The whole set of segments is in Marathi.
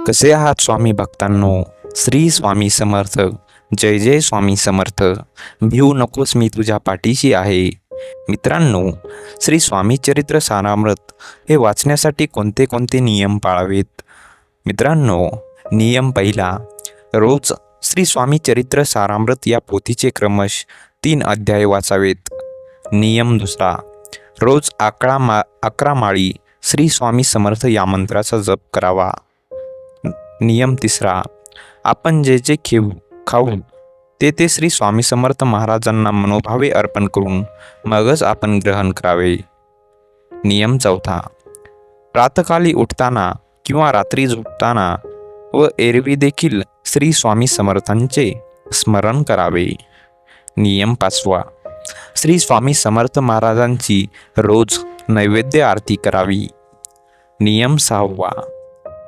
कसे आहात स्वामी भक्तांनो? श्री स्वामी समर्थ. जय जय स्वामी समर्थ. भिऊ नकोस, मी तुझ्या पाठीशी आहे. मित्रांनो, श्री स्वामी चरित्र सारामृत हे वाचण्यासाठी कोणते कोणते नियम पाळावेत? मित्रांनो, नियम पहिला, रोज श्री स्वामी चरित्र सारामृत या पोथीचे क्रमश 3 अध्याय वाचावेत. नियम दुसरा, रोज 11 माळी श्री स्वामी समर्थ या मंत्राचा जप करावा. नियम तिसरा, आपण जे जे खाऊ ते श्री स्वामी समर्थ महाराजांना मनोभावे अर्पण करून मगच आपण ग्रहण करावे. नियम चौथा, प्रातकाली उठताना किंवा रात्री झोपताना व एरवी देखील श्री स्वामी समर्थांचे स्मरण करावे. नियम पाचवा, श्री स्वामी समर्थ महाराजांची रोज नैवेद्य आरती करावी. नियम सहावा,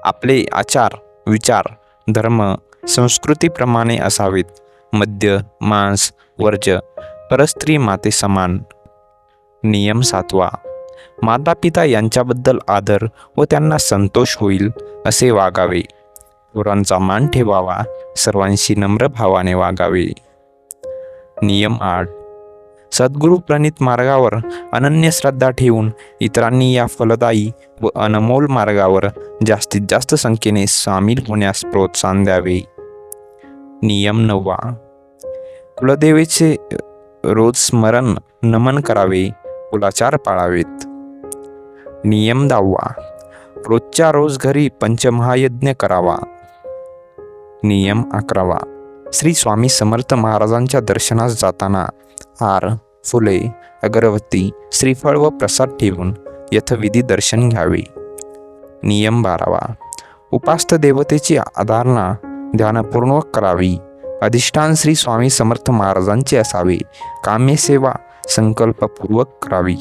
आपले आचार विचार धर्म संस्कृतीप्रमाणे असावेत. मद्य मांस वर्ज्य, परस्त्री माते समान. नियम सातवा, माता पिता यांच्याबद्दल आदर व त्यांना संतोष होईल असे वागावे. थोरांचा मान ठेवावा, सर्वांशी नम्र भावाने वागावे. नियम 8, सद्गुरू प्रणित मार्गावर अनन्य श्रद्धा ठेवून इतरांनी या फलदायी व अनमोल मार्गावर जास्तीत जास्त संख्येने सामील होण्यास प्रोत्साहन द्यावे. नियम 9, कुलदेवीचे रोज स्मरण नमन करावे, कुलाचार पाळावेत. नियम 10, रोजच्या रोज घरी पंचमहायज्ञ करावा. नियम 11, श्री स्वामी समर्थ महाराजांच्या दर्शनास जाताना हार फुले अगरबत्ती श्रीफळ व प्रसाद ठेवून यथविधी दर्शन घ्यावे. नियम 12, उपास्त देवतेची आराधना ध्यानपूर्वक करावी. अधिष्ठान श्री स्वामी समर्थ महाराजांचे असावे. काम्यसेवा संकल्पपूर्वक करावी.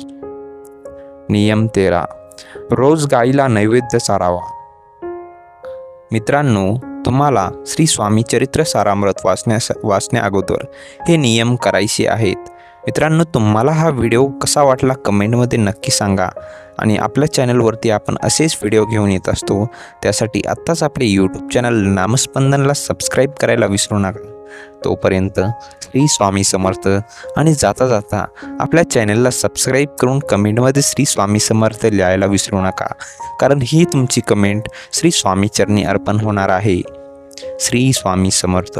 नियम 13, रोज गाईला नैवेद्य चारावा. मित्रांनो, तुम्हाला श्री स्वामी चरित्र सारामृत वाचण्या अगोदर हे नियम करायचे आहेत. मित्रांनो, तुम्हाला हा व्हिडिओ कसा वाटला कमेंटमध्ये नक्की सांगा. आणि आपल्या चॅनलवरती आपण असेच व्हिडिओ घेऊन येत असतो. त्यासाठी आत्ताच आपले यूट्यूब चॅनल नामस्पंदनला सबस्क्राईब करायला विसरू नका. तोपर्यंत श्री स्वामी समर्थ. आणि जाता जाता आपल्या चॅनलला सबस्क्राईब करून कमेंटमध्ये श्री स्वामी समर्थ लिहायला विसरू नका, कारण ही तुमची कमेंट श्री स्वामी चरणी अर्पण होणार आहे. श्री स्वामी समर्थ.